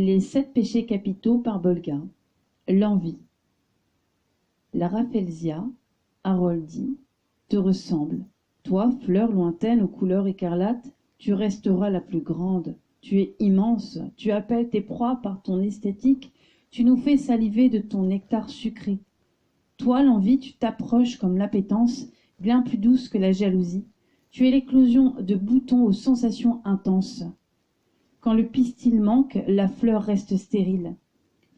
Les 7 péchés capitaux par Bolga. L'envie. La Rafflesia, Harold dit, te ressemble. Toi, fleur lointaine aux couleurs écarlates, tu resteras la plus grande. Tu es immense, tu appelles tes proies par ton esthétique, tu nous fais saliver de ton nectar sucré. Toi, l'envie, tu t'approches comme l'appétence, bien plus douce que la jalousie. Tu es l'éclosion de boutons aux sensations intenses. Quand le pistil manque, la fleur reste stérile.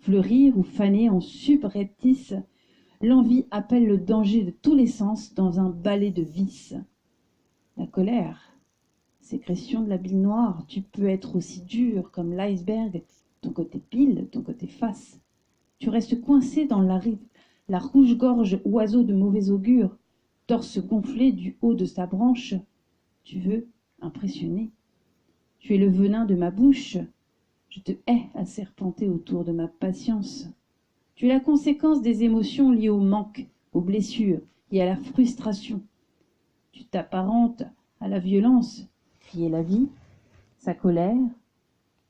Fleurir ou faner en subreptice, l'envie appelle le danger de tous les sens dans un balai de vices. La colère, sécrétion de la bile noire, tu peux être aussi dur comme l'iceberg, ton côté pile, ton côté face. Tu restes coincé dans la rouge-gorge oiseau de mauvais augure, torse gonflé du haut de sa branche. Tu veux impressionner. Tu es le venin de ma bouche. Je te hais à serpenter autour de ma patience. Tu es la conséquence des émotions liées au manque, aux blessures et à la frustration. Tu t'apparentes à la violence, qui est la vie, sa colère,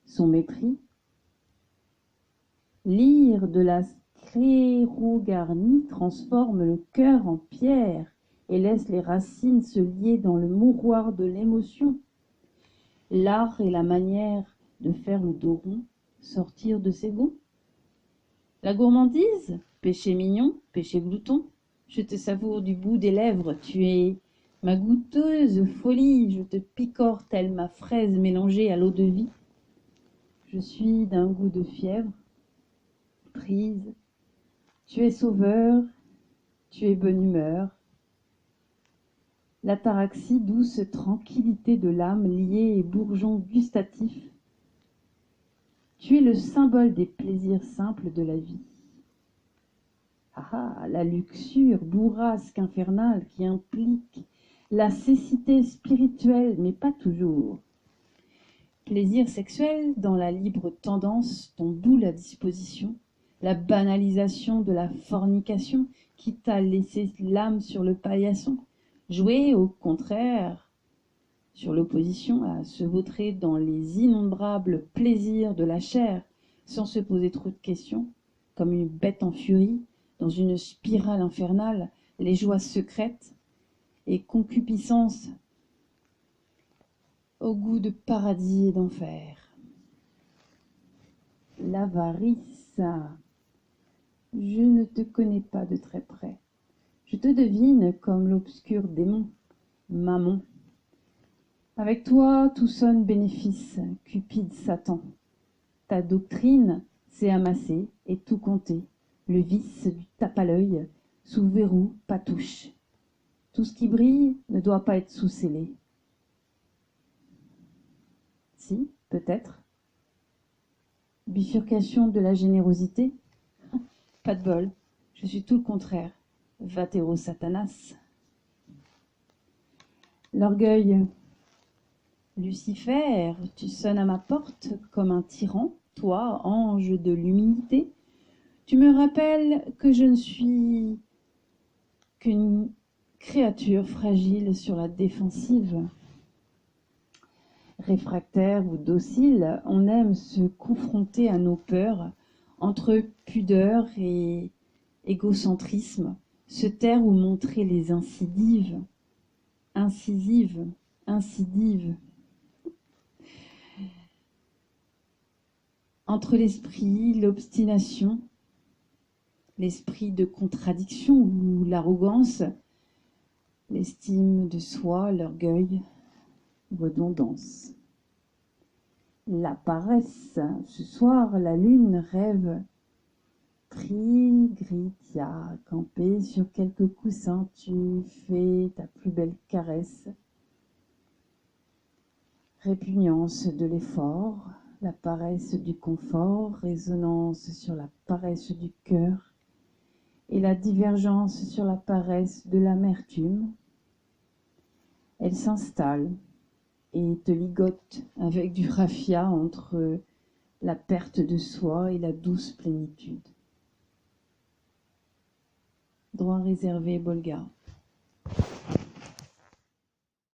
son mépris. L'ire de la sclérogarnie transforme le cœur en pierre et laisse les racines se lier dans le mouroir de l'émotion. L'art est la manière de faire le dos rond sortir de ses gonds. La gourmandise, péché mignon, péché glouton, je te savoure du bout des lèvres, tu es ma goûteuse folie, je te picore telle ma fraise mélangée à l'eau de vie. Je suis d'un goût de fièvre, prise, tu es sauveur, tu es bonne humeur. L'ataraxie, douce tranquillité de l'âme liée et bourgeon gustatif. Tu es le symbole des plaisirs simples de la vie. Ah, la luxure bourrasque infernale qui implique la cécité spirituelle, mais pas toujours. Plaisir sexuel dans la libre tendance dont boule la disposition, la banalisation de la fornication qui t'a laissé l'âme sur le paillasson. Jouer, au contraire, sur l'opposition à se vautrer dans les innombrables plaisirs de la chair, sans se poser trop de questions, comme une bête en furie, dans une spirale infernale, les joies secrètes et concupiscences au goût de paradis et d'enfer. L'avarice, je ne te connais pas de très près. Je te devine comme l'obscur démon, Mammon. Avec toi, tout sonne bénéfice, Cupide Satan. Ta doctrine, c'est amasser et tout compter, le vice du tape à l'œil, sous verrou, pas touche. Tout ce qui brille ne doit pas être sous scellé. Si, peut-être. Bifurcation de la générosité? Pas de bol, je suis tout le contraire. Vatéro Satanas. L'orgueil. Lucifer, tu sonnes à ma porte comme un tyran, toi, ange de l'humilité. Tu me rappelles que je ne suis qu'une créature fragile sur la défensive. Réfractaire ou docile, on aime se confronter à nos peurs, entre pudeur et égocentrisme, se taire ou montrer les incisives. Entre l'esprit, l'obstination, l'esprit de contradiction ou l'arrogance, l'estime de soi, l'orgueil, redondance. La paresse, ce soir la lune rêve Trigritia, campé sur quelques coussins, tu fais ta plus belle caresse. Répugnance de l'effort, la paresse du confort, résonance sur la paresse du cœur et la divergence sur la paresse de l'amertume. Elle s'installe et te ligote avec du raffia entre la perte de soi et la douce plénitude. Droit réservé, Bolga.